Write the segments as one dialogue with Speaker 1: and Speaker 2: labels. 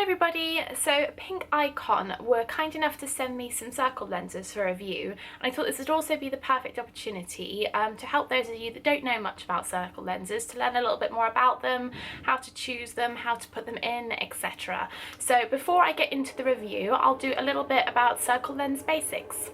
Speaker 1: Hi everybody, so Pinkicon were kind enough to send me some circle lenses for review, and I thought this would also be the perfect opportunity to help those of you that don't know much about circle lenses to learn a little bit more about them, how to choose them, how to put them in, etc. So before I get into the review, I'll do a little bit about circle lens basics.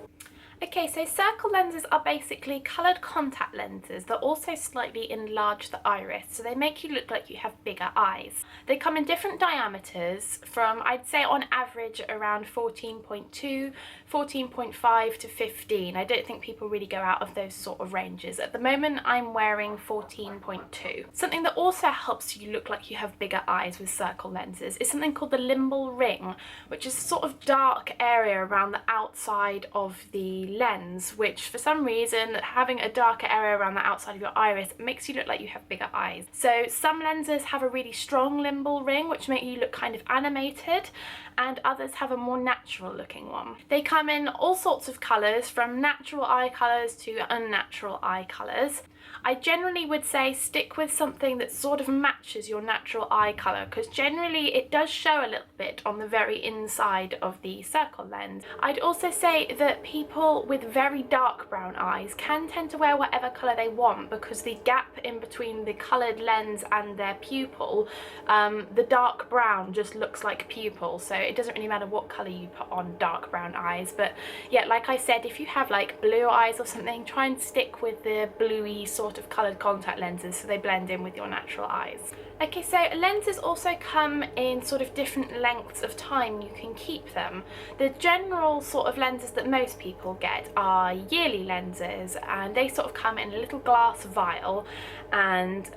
Speaker 1: Okay, so circle lenses are basically coloured contact lenses that also slightly enlarge the iris, so they make you look like you have bigger eyes. They come in different diameters from, I'd say on average, around 14.2, 14.5 to 15. I don't think people really go out of those sort of ranges. At the moment, I'm wearing 14.2. Something that also helps you look like you have bigger eyes with circle lenses is something called the limbal ring, which is a sort of dark area around the outside of the lens, which for some reason, having a darker area around the outside of your iris makes you look like you have bigger eyes. So some lenses have a really strong limbal ring, which make you look kind of animated, and others have a more natural looking one. They come in all sorts of colours, from natural eye colours to unnatural eye colours. I generally would say stick with something that sort of matches your natural eye colour, because generally it does show a little bit on the very inside of the circle lens. I'd also say that people with very dark brown eyes can tend to wear whatever colour they want, because the gap in between the coloured lens and their pupil, the dark brown just looks like pupil, so it doesn't really matter what colour you put on dark brown eyes. But yeah, like I said, if you have like blue eyes or something, try and stick with the bluey sort of coloured contact lenses so they blend in with your natural eyes. Okay, so lenses also come in sort of different lengths of time you can keep them. The general sort of lenses that most people get are yearly lenses, and they sort of come in a little glass vial, and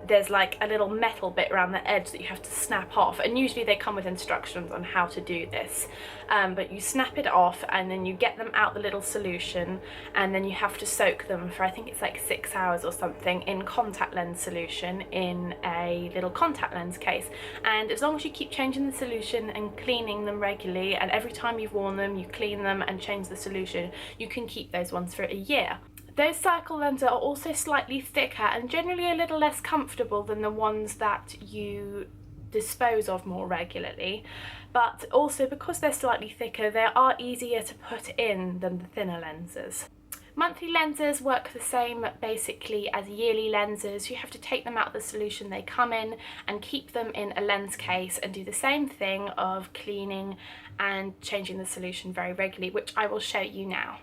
Speaker 1: there's like a little metal bit around the edge that you have to snap off, and usually they come with instructions on how to do this, but you snap it off and then you get them out the little solution, and then you have to soak them for, I think it's like 6 hours or something, in contact lens solution in a little contact lens case. And as long as you keep changing the solution and cleaning them regularly, and every time you've worn them you clean them and change the solution, you can keep those ones for a year. Those circle lenses are also slightly thicker and generally a little less comfortable than the ones that you dispose of more regularly, but also because they're slightly thicker, they are easier to put in than the thinner lenses. Monthly lenses work the same basically as yearly lenses. You have to take them out of the solution they come in and keep them in a lens case and do the same thing of cleaning and changing the solution very regularly, which I will show you now.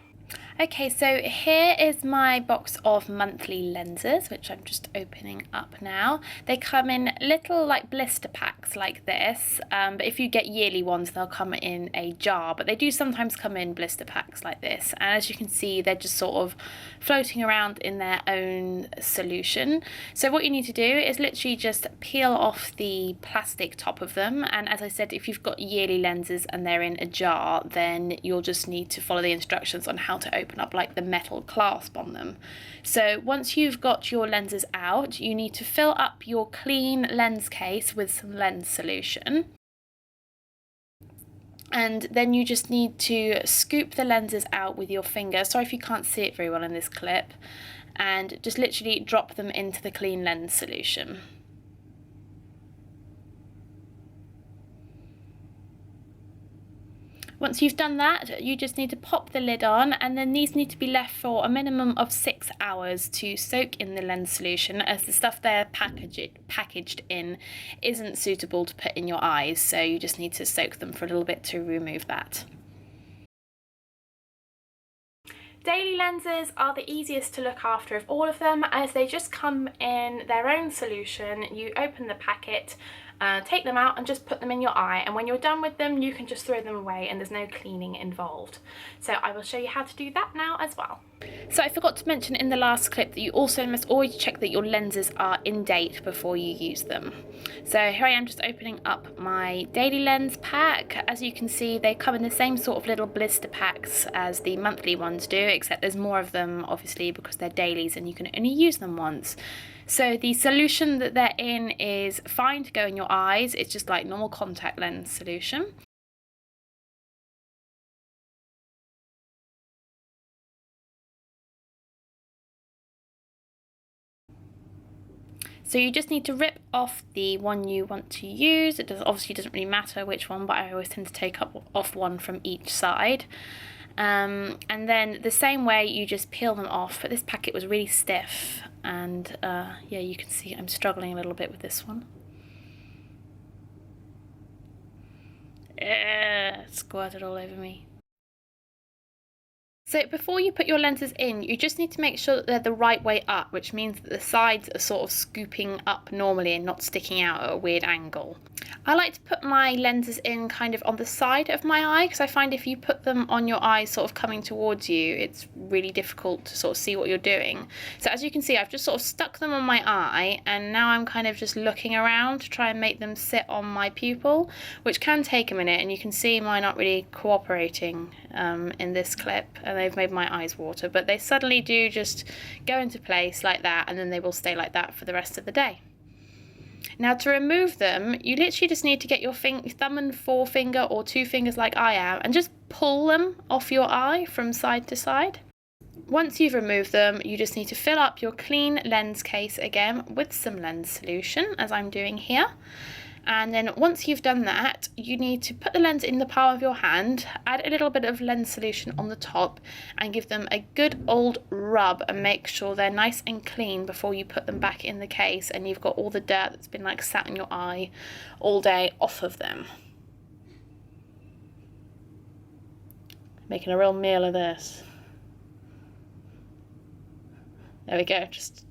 Speaker 1: Okay, so here is my box of monthly lenses, which I'm just opening up now. They come in little like blister packs like this, but if you get yearly ones they'll come in a jar, but they do sometimes come in blister packs like this, and as you can see they're just sort of floating around in their own solution. So what you need to do is literally just peel off the plastic top of them, and as I said, if you've got yearly lenses and they're in a jar, then you'll just need to follow the instructions on how to open up like the metal clasp on them. So once you've got your lenses out, you need to fill up your clean lens case with some lens solution, and then you just need to scoop the lenses out with your finger. Sorry if you can't see it very well in this clip, and just literally drop them into the clean lens solution. Once you've done that, you just need to pop the lid on, and then these need to be left for a minimum of 6 hours to soak in the lens solution, as the stuff they're packaged in isn't suitable to put in your eyes, so you just need to soak them for a little bit to remove that. Daily lenses are the easiest to look after of all of them, as they just come in their own solution. You open the packet, take them out and just put them in your eye, and when you're done with them you can just throw them away and there's no cleaning involved. So I will show you how to do that now as well. So I forgot to mention in the last clip that you also must always check that your lenses are in date before you use them. So here I am just opening up my daily lens pack. As you can see, they come in the same sort of little blister packs as the monthly ones do, except there's more of them obviously because they're dailies and you can only use them once. So the solution that they're in is fine to go in your eyes. It's just like normal contact lens solution. So you just need to rip off the one you want to use. It obviously doesn't really matter which one, but I always tend to take off one from each side. And then the same way you just peel them off, but this packet was really stiff, and yeah, you can see I'm struggling a little bit with this one. It squirted all over me. So before you put your lenses in, you just need to make sure that they're the right way up, which means that the sides are sort of scooping up normally and not sticking out at a weird angle. I like to put my lenses in kind of on the side of my eye, because I find if you put them on your eyes sort of coming towards you, it's really difficult to sort of see what you're doing. So as you can see, I've just sort of stuck them on my eye, and now I'm kind of just looking around to try and make them sit on my pupil, which can take a minute, and you can see mine aren't really cooperating in this clip, and they've made my eyes water, but they suddenly do just go into place like that, and then they will stay like that for the rest of the day. Now to remove them, you literally just need to get your thumb and forefinger, or two fingers like I am, and just pull them off your eye from side to side. Once you've removed them, you just need to fill up your clean lens case again with some lens solution, as I'm doing here. And then once you've done that, you need to put the lens in the palm of your hand, add a little bit of lens solution on the top, and give them a good old rub and make sure they're nice and clean before you put them back in the case, and you've got all the dirt that's been like sat in your eye all day off of them. Making a real meal of this. There we go, just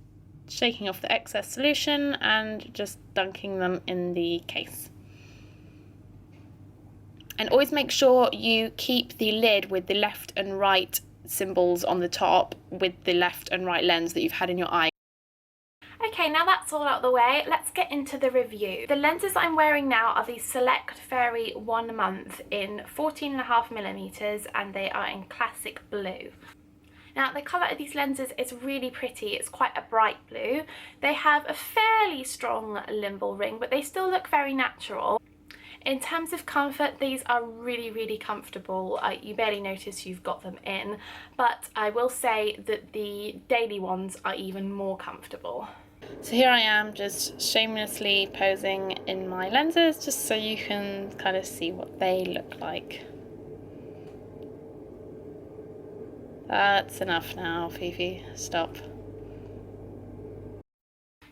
Speaker 1: shaking off the excess solution and just dunking them in the case. And always make sure you keep the lid with the left and right symbols on the top with the left and right lens that you've had in your eye. Okay, now that's all out of the way, let's get into the review. The lenses I'm wearing now are the Select Fairy 1 month in 14.5mm, and they are in classic blue. Now the colour of these lenses is really pretty, it's quite a bright blue. They have a fairly strong limbal ring, but they still look very natural. In terms of comfort, these are really comfortable. You barely notice you've got them in, but I will say that the daily ones are even more comfortable. So here I am just shamelessly posing in my lenses, just so you can kind of see what they look like. That's enough now, Fifi. Stop.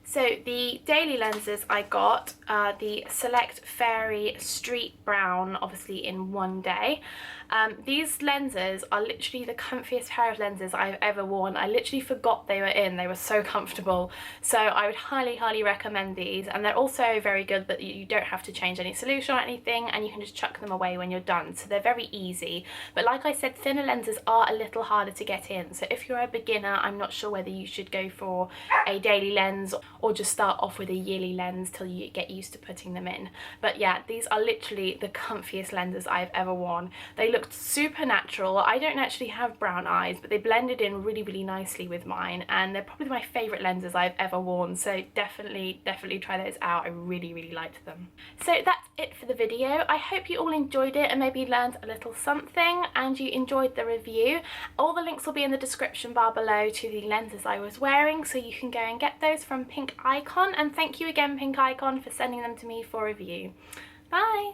Speaker 1: So the daily lenses I got are the Select Fairy Street Brown, obviously in one day. These lenses are literally the comfiest pair of lenses I've ever worn. I literally forgot they were in, they were so comfortable. So I would highly recommend these, and they're also very good that you don't have to change any solution or anything, and you can just chuck them away when you're done. So they're very easy. But like I said, thinner lenses are a little harder to get in. So if you're a beginner, I'm not sure whether you should go for a daily lens or just start off with a yearly lens till you get used to putting them in. But yeah, these are literally the comfiest lenses I've ever worn. They looked super natural. I don't actually have brown eyes, but they blended in really nicely with mine, and they're probably my favourite lenses I've ever worn, so definitely try those out. I really liked them. So that's it for the video. I hope you all enjoyed it and maybe learned a little something, and you enjoyed the review. All the links will be in the description bar below to the lenses I was wearing, so you can go and get those from Pinkicon, and thank you again Pinkicon for sending them to me for review. Bye!